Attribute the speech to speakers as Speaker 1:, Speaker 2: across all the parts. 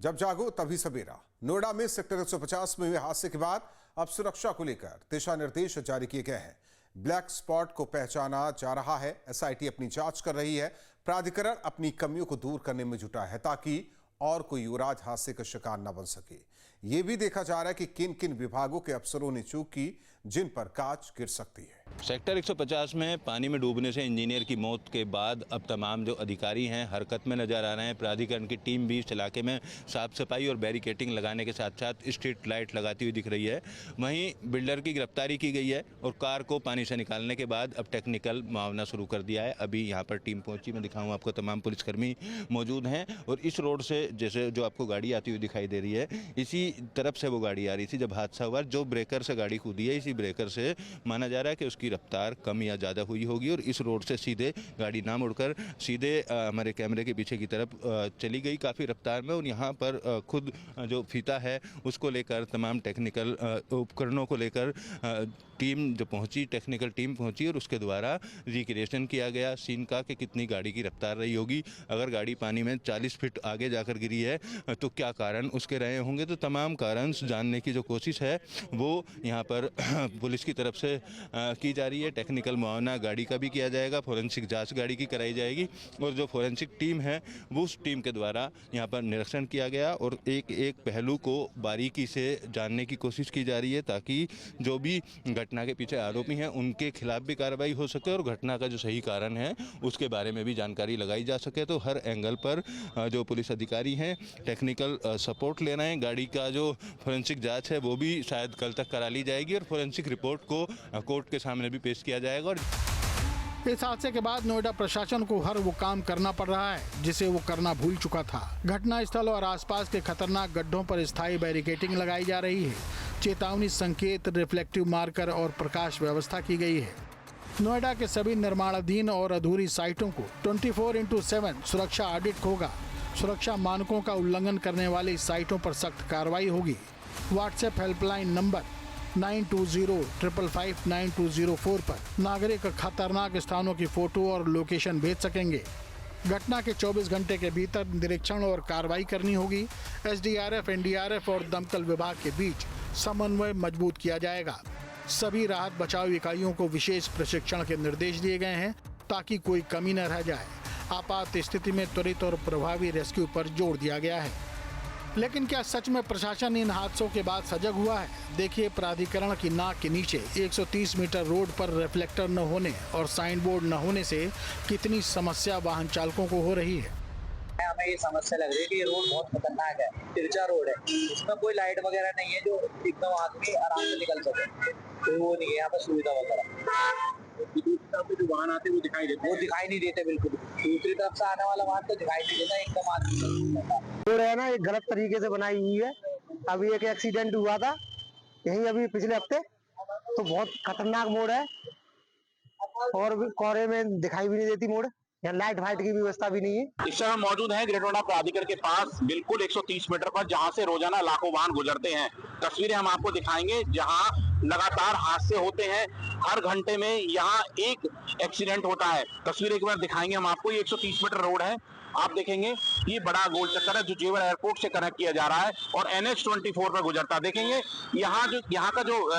Speaker 1: जब जागो तभी सवेरा। नोएडा में सेक्टर 150 में हुए हादसे के बाद अब सुरक्षा को लेकर दिशा निर्देश जारी किए गए हैं। ब्लैक स्पॉट को पहचाना जा रहा है। एसआईटी अपनी जांच कर रही है। प्राधिकरण अपनी कमियों को दूर करने में जुटा है ताकि और कोई युवराज हादसे का शिकार न बन सके। ये भी देखा जा रहा है कि किन किन विभागों के अफसरों ने चूक की जिन पर कांच गिर सकती है।
Speaker 2: सेक्टर 150 में पानी में डूबने से इंजीनियर की मौत के बाद अब तमाम जो अधिकारी हैं हरकत में नजर आ रहे हैं। प्राधिकरण की टीम भी इस इलाके में साफ सफाई और बैरिकेटिंग लगाने के साथ साथ स्ट्रीट लाइट लगाती हुई दिख रही है। वहीं बिल्डर की गिरफ्तारी की गई है और कार को पानी से निकालने के बाद अब टेक्निकल मुआवना शुरू कर दिया है। अभी यहाँ पर टीम पहुंची, मैं दिखाऊँ आपको, तमाम पुलिसकर्मी मौजूद हैं और इस रोड से जैसे जो आपको गाड़ी आती हुई दिखाई दे रही है, इसी तरफ से वो गाड़ी आ रही थी जब हादसा हुआ। जो ब्रेकर से गाड़ी कूदी है, इसी ब्रेकर से माना जा रहा है कि उसकी रफ्तार कम या ज़्यादा हुई होगी और इस रोड से सीधे गाड़ी ना मुड़कर सीधे हमारे कैमरे के पीछे की तरफ चली गई काफ़ी रफ्तार में। और यहाँ पर खुद जो फीता है उसको लेकर तमाम टेक्निकल उपकरणों को लेकर टीम जो पहुंची, टेक्निकल टीम पहुंची और उसके द्वारा रिक्रिएशन किया गया सीन का कि कितनी गाड़ी की रफ्तार रही होगी। अगर गाड़ी पानी में 40 फीट आगे जाकर गिरी है तो क्या कारण उसके रहे होंगे। तो तमाम कारण जानने की जो कोशिश है वो यहाँ पर पुलिस की तरफ से की जा रही है। टेक्निकल मुआवना गाड़ी का भी किया जाएगा, फोरेंसिक जांच गाड़ी की कराई जाएगी और जो फोरेंसिक टीम है वो उस टीम के द्वारा यहाँ पर निरीक्षण किया गया और एक एक पहलू को बारीकी से जानने की कोशिश की जा रही है ताकि जो भी घटना के पीछे आरोपी हैं उनके खिलाफ भी कार्रवाई हो सके और घटना का जो सही कारण है उसके बारे में भी जानकारी लगाई जा सके। तो हर एंगल पर जो पुलिस अधिकारी हैं टेक्निकल सपोर्ट ले रहे हैं। गाड़ी का जो फोरेंसिक जांच है वो भी शायद कल तक करा ली जाएगी और फोरेंसिक रिपोर्ट को कोर्ट के सामने भी पेश किया जाएगा। और
Speaker 3: इस हादसे के बाद नोएडा प्रशासन को हर वो काम करना पड़ रहा है जिसे वो करना भूल चुका था। घटना स्थल और आसपास के खतरनाक गड्ढों पर स्थायी बैरिकेटिंग लगाई जा रही है। चेतावनी संकेत, रिफ्लेक्टिव मार्कर और प्रकाश व्यवस्था की गई है। नोएडा के सभी निर्माणाधीन और अधूरी साइटों को 24/7 सुरक्षा ऑडिट होगा। सुरक्षा मानकों का उल्लंघन करने वाली साइटों पर सख्त कार्रवाई होगी। व्हाट्सएप हेल्पलाइन नंबर 9205559204 पर नागरिक खतरनाक स्थानों की फोटो और लोकेशन भेज सकेंगे। घटना के 24 घंटे के भीतर निरीक्षण और कार्रवाई करनी होगी। एसडीआरएफ, एनडीआरएफ और दमकल विभाग के बीच समन्वय मजबूत किया जाएगा। सभी राहत बचाव इकाइयों को विशेष प्रशिक्षण के निर्देश दिए गए हैं ताकि कोई कमी न रह जाए। आपात स्थिति में त्वरित और प्रभावी रेस्क्यू पर जोर दिया गया है। लेकिन क्या सच में प्रशासन इन हादसों के बाद सजग हुआ है? देखिए, प्राधिकरण की नाक के नीचे 130 मीटर रोड पर रिफ्लेक्टर न होने और साइन बोर्ड न होने से कितनी समस्या वाहन चालकों को हो रही है।
Speaker 4: हमें ये समस्या लग रही है कि ये रोड बहुत खतरनाक है, तिरछा रोड है, इसमें कोई लाइट वगैरह नहीं है जो एकदम आदमी आराम से निकल सके। तो वो नहीं है यहाँ पर सुविधा वगैरह। दूसरी तरफ से जो वाहन आते हैं वो दिखाई नहीं देते बिल्कुल। दूसरी तरफ से आने वाला वाहन तो दिखाई नहीं देता, एकदम आदमी
Speaker 5: रोड है ना, एक गलत तरीके से बनाई हुई है। अभी एक एक्सीडेंट हुआ था यही अभी पिछले हफ्ते, तो बहुत खतरनाक मोड़ है और कोहरे में दिखाई भी नहीं देती मोड़। यहाँ लाइट फाइट की व्यवस्था भी नहीं है।
Speaker 6: इस समय हम मौजूद हैं ग्रेटर नोएडा प्राधिकरण के पास, बिल्कुल 130 मीटर पर, जहां से रोजाना लाखों वाहन गुजरते हैं। तस्वीरें हम आपको दिखाएंगे जहां लगातार हादसे होते हैं। हर घंटे में यहाँ एक एक्सीडेंट होता है। तस्वीर एक बार दिखाएंगे हम आपको। ये 130 मीटर रोड है, आप देखेंगे ये बड़ा गोल चक्कर है जो जेवर एयरपोर्ट से कनेक्ट किया जा रहा है और NH24 पर गुजरता। देखेंगे यहाँ का जो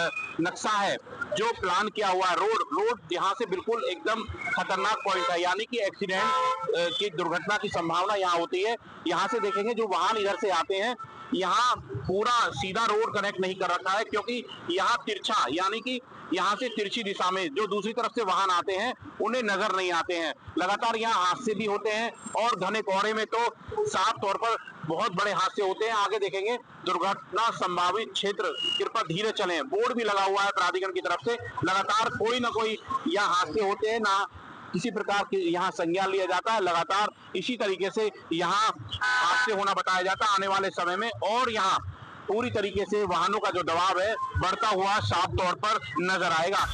Speaker 6: नक्शा है, जो प्लान किया हुआ है, रोड यहाँ से बिल्कुल एकदम खतरनाक पॉइंट है, यानी कि एक्सीडेंट की दुर्घटना की संभावना यहाँ होती है। यहाँ से देखेंगे जो वाहन इधर से आते हैं, यहाँ पूरा सीधा रोड कनेक्ट नहीं कर रखा है क्योंकि यहाँ तिरछा, यानी कि यहाँ से तिरछी दिशा में जो दूसरी तरफ से वाहन आते हैं उन्हें नजर नहीं आते हैं। लगातार यहाँ हादसे भी होते हैं और घने कोहरे में तो साफ तौर पर बहुत बड़े हादसे होते हैं। आगे देखेंगे दुर्घटना संभावित क्षेत्र, कृपया धीरे चलें, बोर्ड भी लगा हुआ है प्राधिकरण की तरफ से। लगातार कोई ना कोई यहाँ हादसे होते हैं, ना किसी प्रकार की यहाँ संज्ञान लिया जाता है। लगातार इसी तरीके से यहाँ हादसे होना बताया जाता है आने वाले समय में, और यहाँ पूरी तरीके से वाहनों का जो दबाव है बढ़ता हुआ साफ तौर पर नजर आएगा।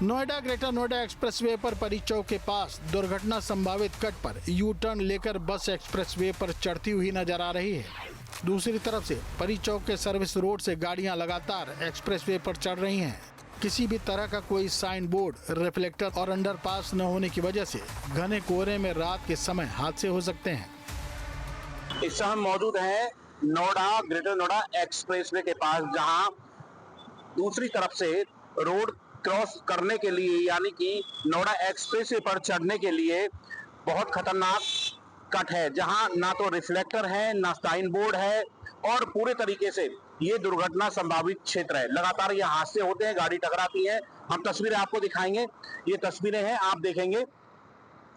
Speaker 3: नोएडा ग्रेटर नोएडा एक्सप्रेसवे पर परी चौक के पास दुर्घटना संभावित कट पर यू टर्न लेकर बस एक्सप्रेसवे पर चढ़ती हुई नजर आ रही है। दूसरी तरफ से परी चौक के सर्विस रोड से गाड़ियां लगातार एक्सप्रेसवे पर चढ़ रही हैं। किसी भी तरह का कोई साइन बोर्ड, रिफ्लेक्टर और अंडरपास न होने की वजह से घने कोहरे में रात के समय हादसे हो सकते हैं।
Speaker 6: इस समय हम मौजूद हैं नोएडा ग्रेटर नोएडा एक्सप्रेसवे के पास, जहां दूसरी तरफ से रोड क्रॉस करने के लिए यानी कि नोएडा एक्सप्रेसवे पर चढ़ने के लिए बहुत खतरनाक कट है, जहां ना तो रिफ्लेक्टर है ना साइन बोर्ड है और पूरे तरीके से ये दुर्घटना संभावित क्षेत्र है। लगातार ये हादसे होते हैं, गाड़ी टकराती है। हम तस्वीरें आपको दिखाएंगे, ये तस्वीरें हैं, आप देखेंगे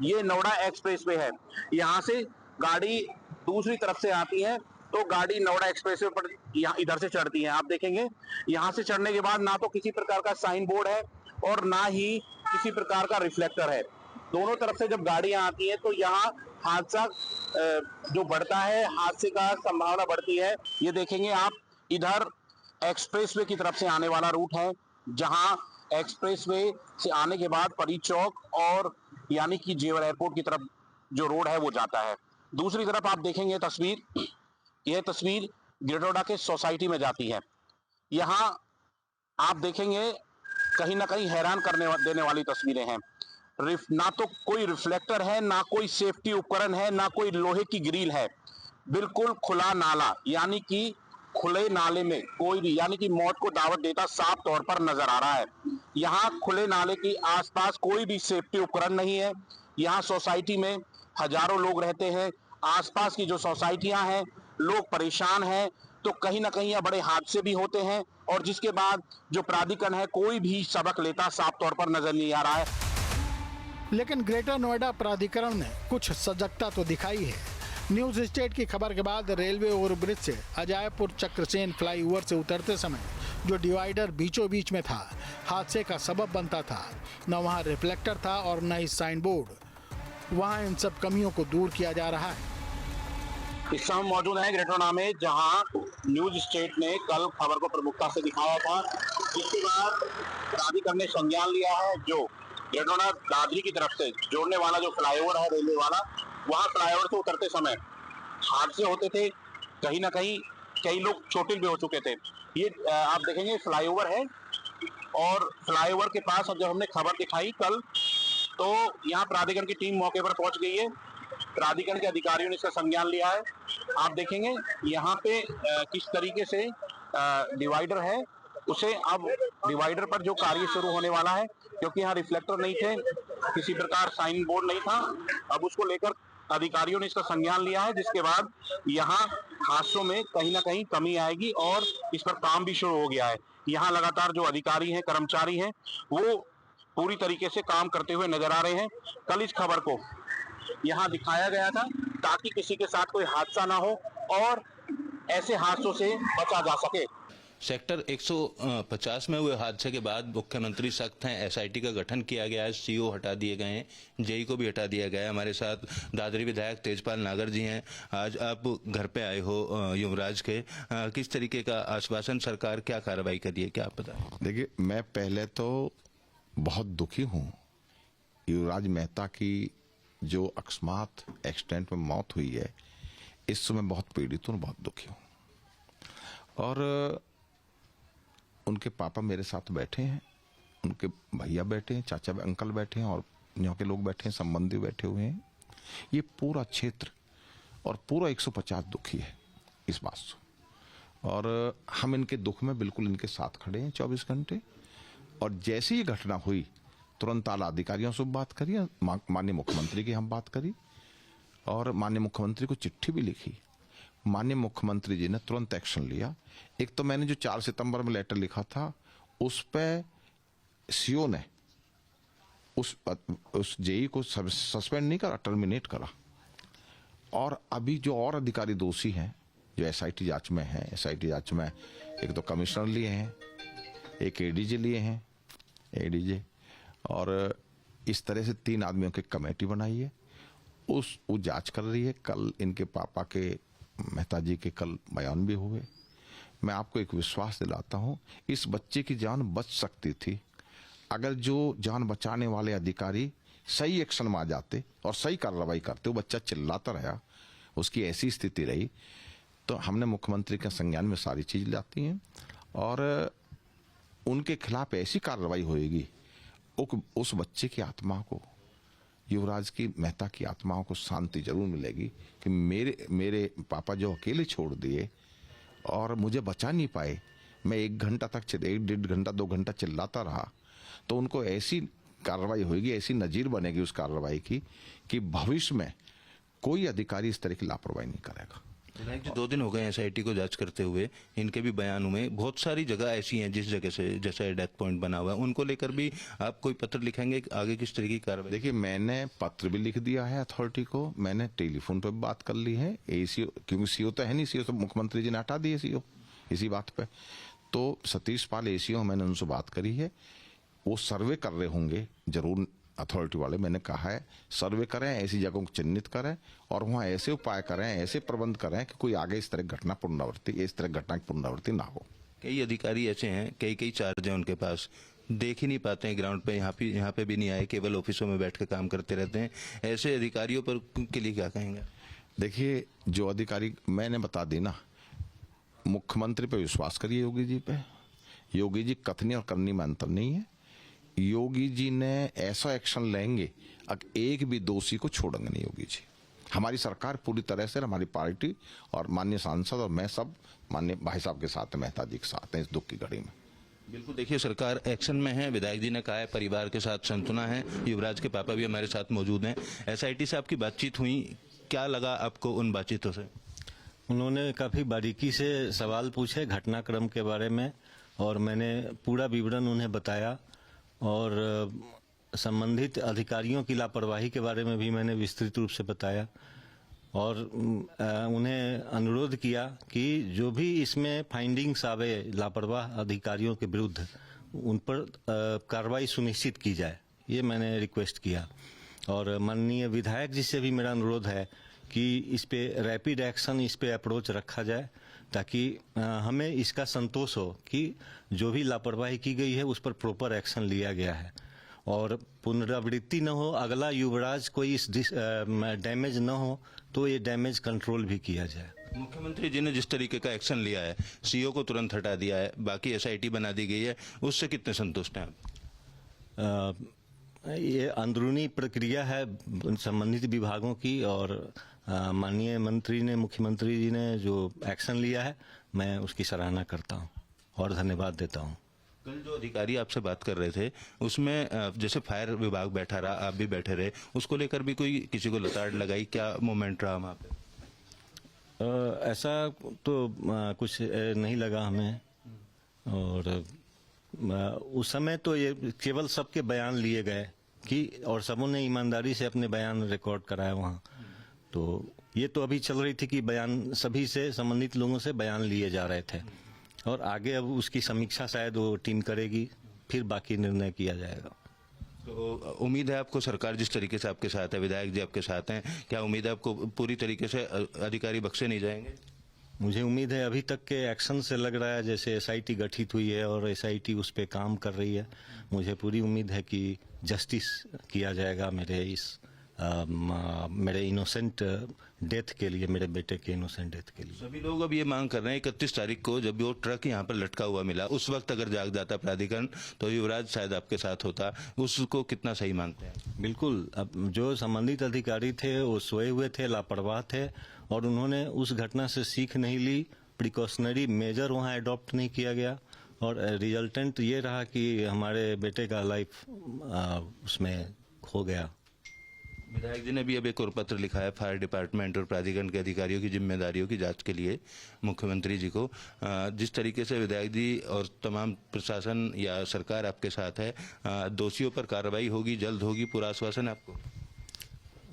Speaker 6: ये नोएडा एक्सप्रेसवे है। यहाँ से गाड़ी दूसरी तरफ से आती है तो गाड़ी नोएडा एक्सप्रेसवे पर यहाँ इधर से चढ़ती है। आप देखेंगे यहाँ से चढ़ने के बाद ना तो किसी प्रकार का साइन बोर्ड है और ना ही किसी प्रकार का रिफ्लेक्टर है। दोनों तरफ से जब गाड़ियां आती हैं तो यहाँ हादसा जो बढ़ता है, हादसे का संभावना बढ़ती है। ये देखेंगे आप, इधर एक्सप्रेसवे की तरफ से आने वाला रूट है, जहां एक्सप्रेसवे से आने के बाद परी चौक और यानी कि जेवर एयरपोर्ट की तरफ जो रोड है वो जाता है। दूसरी तरफ आप देखेंगे तस्वीर, यह तस्वीर ग्रेटर नोएडा के सोसाइटी में जाती है। यहाँ आप देखेंगे कहीं ना कहीं हैरान देने वाली तस्वीरें हैं। ना तो कोई रिफ्लेक्टर है, ना कोई सेफ्टी उपकरण है, ना कोई लोहे की ग्रिल है। बिल्कुल खुला नाला, यानी कि खुले नाले में कोई भी यानी कि मौत को दावत देता साफ तौर पर नजर आ रहा है। यहाँ खुले नाले के आसपास कोई भी सेफ्टी उपकरण नहीं है। यहाँ सोसाइटी में हजारों लोग रहते हैं, आसपास की जो सोसाइटियां हैं लोग परेशान हैं, तो कहीं ना कहीं यह बड़े हादसे भी होते हैं और जिसके बाद जो प्राधिकरण है कोई भी सबक लेता साफ तौर पर नजर नहीं आ रहा है।
Speaker 3: लेकिन ग्रेटर नोएडा प्राधिकरण ने कुछ सजगता तो दिखाई है। न्यूज स्टेट की खबर के बाद रेलवे ओवरब्रिज से अजायपुर चक्रसेन फ्लाईओवर से उतरते समय जो डिवाइडर बीचों बीच में था, हादसे का सबब बनता था। न वहां रिफ्लेक्टर था और न ही साइन बोर्ड। वहां इन सब कमियों को दूर किया जा रहा है।
Speaker 6: इस समय मौजूद है ग्रेटर नोएडा में, जहां न्यूज स्टेट ने कल खबर को प्रमुखता से दिखाया था, जिसके बाद प्राधिकरण ने संज्ञान लिया है। जो ग्रेटर नोएडा दादरी की तरफ से जोड़ने वाला जो फ्लाईओवर है रेलवे वाला, वहां फ्लाईओवर से उतरते समय हादसे होते थे, कहीं ना कहीं कई लोग चोटिल भी हो चुके थे। ये आप देखेंगे फ्लाईओवर है और फ्लाईओवर के पास जब हमने खबर दिखाई कल, तो यहाँ प्राधिकरण की टीम मौके पर पहुंच गई है। प्राधिकरण के अधिकारियों ने इसका संज्ञान लिया है। आप देखेंगे यहाँ पे किस तरीके से डिवाइडर है, उसे अब डिवाइडर पर जो कार्य शुरू होने वाला है, क्योंकि यहाँ रिफ्लेक्टर नहीं थे, किसी प्रकार साइन बोर्ड नहीं था, अब उसको लेकर अधिकारियों ने इसका संज्ञान लिया है, जिसके बाद यहाँ हादसों में कहीं ना कहीं कमी आएगी और इस पर काम भी शुरू हो गया है। यहाँ लगातार जो अधिकारी हैं, कर्मचारी हैं, वो पूरी तरीके से काम करते हुए नजर आ रहे हैं। कल इस खबर को यहाँ दिखाया गया था ताकि किसी के साथ कोई हादसा ना हो और ऐसे हादसों से बचा जा सके।
Speaker 2: सेक्टर 150 में हुए हादसे के बाद मुख्यमंत्री सख्त हैं। एसआईटी का गठन किया गया है, सीओ हटा दिए गए हैं, जेई को भी हटा दिया गया है। हमारे साथ दादरी विधायक तेजपाल नागर जी हैं। आज आप घर पे आए हो युवराज के, किस तरीके का आश्वासन, सरकार क्या कार्रवाई कर रही है, क्या आप बताएं?
Speaker 7: देखिए, मैं पहले तो बहुत दुखी हूँ। युवराज मेहता की जो अकस्मात एक्सीडेंट में मौत हुई है, इससे मैं बहुत पीड़ित हूँ, बहुत दुखी हूँ। और उनके पापा मेरे साथ बैठे हैं, उनके भैया बैठे हैं, चाचा अंकल बैठे हैं और यहाँ के लोग बैठे हैं, संबंधी बैठे हुए हैं। ये पूरा क्षेत्र और पूरा 150 दुखी है इस बात से, और हम इनके दुख में बिल्कुल इनके साथ खड़े हैं 24 घंटे। और जैसी ये घटना हुई, तुरंत आला अधिकारियों से बात करी, माननीय मुख्यमंत्री की हम बात करी और माननीय मुख्यमंत्री को चिट्ठी भी लिखी। माननीय मुख्यमंत्री जी ने तुरंत एक्शन लिया। एक तो मैंने जो 4 सितंबर में लेटर लिखा था, उस पे सीओ ने उस जेई को सस्पेंड नहीं करा, टर्मिनेट करा। और अभी जो और अधिकारी दोषी हैं जो एसआईटी जांच में हैं, एसआईटी जांच में एक तो कमिश्नर लिए हैं, एक एडीजे लिए हैं, एडीजे, और इस तरह से 3 आदमियों की कमेटी बनाई है, वो जांच कर रही है। कल इनके पापा के, मेहता जी के कल बयान भी हुए। मैं आपको एक विश्वास दिलाता हूं, इस बच्चे की जान बच सकती थी अगर जो जान बचाने वाले अधिकारी सही एक्शन में आ जाते और सही कार्रवाई करते। वो बच्चा चिल्लाता रहा, उसकी ऐसी स्थिति रही। तो हमने मुख्यमंत्री के संज्ञान में सारी चीज लाती हैं और उनके खिलाफ ऐसी कार्रवाई होएगी, उस बच्चे की आत्मा को युवराज की मेहता की आत्माओं को शांति जरूर मिलेगी कि मेरे पापा जो अकेले छोड़ दिए और मुझे बचा नहीं पाए, मैं 1 घंटा तक 1-1.5 घंटा 2 घंटा चिल्लाता रहा, तो उनको ऐसी कार्रवाई होगी, ऐसी नजीर बनेगी उस कार्रवाई की कि भविष्य में कोई अधिकारी इस तरह की लापरवाही नहीं करेगा।
Speaker 2: विधायक जी 2 दिन हो गए एसआईटी को जांच करते हुए, इनके भी बयानों में बहुत सारी जगह ऐसी हैं जिस जगह से जैसे डेथ पॉइंट बना हुआ है, उनको लेकर भी आप कोई पत्र लिखेंगे कि आगे किस तरह की कार्रवाई?
Speaker 7: देखिए, मैंने पत्र भी लिख दिया है अथॉरिटी को, मैंने टेलीफोन पर बात कर ली है एसीओ, क्योंकि सीओ तो है नहीं, सीओ तो मुख्यमंत्री जी ने हटा दिए सीओ इसी बात पे। तो सतीश पाल एसीओ, मैंने उनसे बात करी है, वो सर्वे कर रहे होंगे जरूर अथॉरिटी वाले। मैंने कहा है सर्वे करें, ऐसी जगहों को चिन्हित करें और वहाँ ऐसे उपाय करें, ऐसे प्रबंध करें कि कोई आगे इस तरह घटना की पुनरावृत्ति ना हो।
Speaker 2: कई अधिकारी ऐसे हैं, कई चार्ज हैं उनके पास, देख ही नहीं पाते हैं ग्राउंड पे, यहाँ पे भी नहीं आए, केवल ऑफिसों में बैठ के काम करते रहते हैं। ऐसे अधिकारियों पर के लिए क्या कहेंगे?
Speaker 7: देखिए, जो अधिकारी मैंने बता दी ना, मुख्यमंत्री पे विश्वास करिए, योगी जी पे। योगी जी कथनी और करनी में अंतर नहीं है। योगी जी ने ऐसा एक्शन लेंगे, एक भी दोषी को छोड़ेंगे नहीं योगी जी। हमारी सरकार पूरी तरह से, हमारी पार्टी और माननीय सांसद और मैं सब माननीय भाई साहब के साथ हैं, मेहता जी के साथ हैं इस दुख की घड़ी में।
Speaker 2: बिल्कुल, देखिए सरकार एक्शन में है। विधायक जी ने कहा है परिवार के साथ संतुना है। युवराज के पापा भी हमारे साथ मौजूद हैं। एसआईटी से आपकी बातचीत हुई, क्या लगा आपको उन बातचीतों से?
Speaker 8: उन्होंने काफ़ी बारीकी से सवाल पूछे घटनाक्रम के बारे में और मैंने पूरा विवरण उन्हें बताया और संबंधित अधिकारियों की लापरवाही के बारे में भी मैंने विस्तृत रूप से बताया और उन्हें अनुरोध किया कि जो भी इसमें फाइंडिंग्स आवे लापरवाह अधिकारियों के विरुद्ध, उन पर कार्रवाई सुनिश्चित की जाए, ये मैंने रिक्वेस्ट किया। और माननीय विधायक जी से भी मेरा अनुरोध है कि इस पे रैपिड एक्शन, इस पे अप्रोच रखा जाए ताकि हमें इसका संतोष हो कि जो भी लापरवाही की गई है उस पर प्रॉपर एक्शन लिया गया है और पुनरावृत्ति न हो, अगला युवराज कोई इस डैमेज न हो तो ये डैमेज कंट्रोल भी किया जाए।
Speaker 2: मुख्यमंत्री जी ने जिस तरीके का एक्शन लिया है, सीओ को तुरंत हटा दिया है, बाकी एसआईटी बना दी गई है, उससे कितने संतुष्ट हैं आप?
Speaker 8: ये अंदरूनी प्रक्रिया है संबंधित विभागों की और माननीय मंत्री ने, मुख्यमंत्री जी ने जो एक्शन लिया है, मैं उसकी सराहना करता हूं और धन्यवाद देता हूं।
Speaker 2: कल जो अधिकारी आपसे बात कर रहे थे उसमें जैसे फायर विभाग बैठा रहा, आप भी बैठे रहे, उसको लेकर भी कोई किसी को लताड़ लगाई, क्या मोमेंट रहा वहाँ पे?
Speaker 8: ऐसा तो कुछ नहीं लगा हमें और उस समय तो ये केवल सबके बयान लिए गए कि और सबों ने ईमानदारी से अपने बयान रिकॉर्ड कराया वहाँ। तो ये तो अभी चल रही थी कि बयान सभी से, संबंधित लोगों से बयान लिए जा रहे थे और आगे अब उसकी समीक्षा शायद वो टीम करेगी, फिर बाकी निर्णय किया जाएगा।
Speaker 2: तो उम्मीद है आपको, सरकार जिस तरीके से आपके साथ है, विधायक जी आपके साथ हैं, क्या उम्मीद है आपको पूरी तरीके से अधिकारी बख्शे नहीं जाएंगे?
Speaker 8: मुझे उम्मीद है, अभी तक के एक्शन से लग रहा है जैसे एसआईटी गठित हुई है और एसआईटी उस पे काम कर रही है। मुझे पूरी उम्मीद है कि जस्टिस किया जाएगा मेरे इनोसेंट डेथ के लिए, मेरे बेटे के इनोसेंट डेथ के लिए।
Speaker 2: सभी लोग अब ये मांग कर रहे हैं 31 तारीख को जब वो ट्रक यहाँ पर लटका हुआ मिला, उस वक्त अगर जाग जाता प्राधिकरण तो युवराज शायद आपके साथ होता, उसको कितना सही मानते हैं?
Speaker 8: बिल्कुल, अब जो संबंधित अधिकारी थे वो सोए हुए थे, लापरवाह थे और उन्होंने उस घटना से सीख नहीं ली, प्रिकॉशनरी मेजर वहाँ अडॉप्ट नहीं किया गया और रिजल्टेंट ये रहा कि हमारे बेटे का लाइफ उसमें खो गया।
Speaker 2: विधायक जी ने भी अब एक और पत्र लिखा है फायर डिपार्टमेंट और प्राधिकरण के अधिकारियों की जिम्मेदारियों की जांच के लिए मुख्यमंत्री जी को। जिस तरीके से विधायक जी और तमाम प्रशासन या सरकार आपके साथ है, दोषियों पर कार्रवाई होगी, जल्द होगी, पूरा आश्वासन है आपको?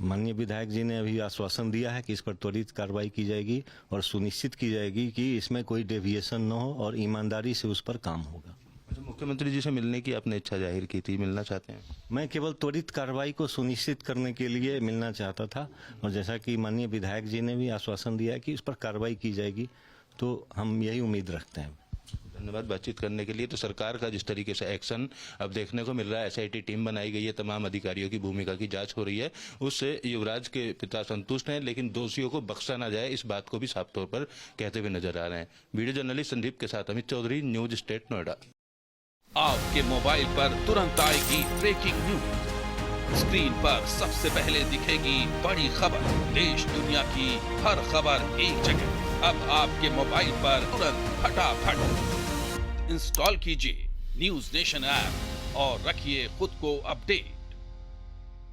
Speaker 8: माननीय विधायक जी ने अभी आश्वासन दिया है कि इस पर त्वरित कार्रवाई की जाएगी और सुनिश्चित की जाएगी कि इसमें कोई डेविएशन न हो और ईमानदारी से उस पर काम होगा।
Speaker 2: मुख्यमंत्री जी से मिलने की आपने इच्छा जाहिर की थी, मिलना चाहते हैं?
Speaker 8: मैं केवल त्वरित कार्रवाई को सुनिश्चित करने के लिए मिलना चाहता था और जैसा कि माननीय विधायक जी ने भी आश्वासन दिया है कि इस पर कार्रवाई की जाएगी, तो हम यही उम्मीद रखते हैं।
Speaker 2: धन्यवाद बातचीत करने के लिए। तो सरकार का जिस तरीके से एक्शन अब देखने को मिल रहा है, एसआईटी टीम बनाई गई है, तमाम अधिकारियों की भूमिका की जांच हो रही है, उससे युवराज के पिता संतुष्ट हैं, लेकिन दोषियों को बख्शा ना जाए इस बात को भी साफ तौर पर कहते हुए नजर आ रहे हैं। वीडियो जर्नलिस्ट संदीप के साथ अमित चौधरी, न्यूज स्टेट नोएडा।
Speaker 9: आपके मोबाइल पर तुरंत आएगी ब्रेकिंग न्यूज, स्क्रीन पर सबसे पहले दिखेगी बड़ी खबर, देश दुनिया की हर खबर एक जगह। अब आपके मोबाइल पर तुरंत फटाफट इंस्टॉल कीजिए न्यूज नेशन ऐप और रखिए खुद को अपडेट।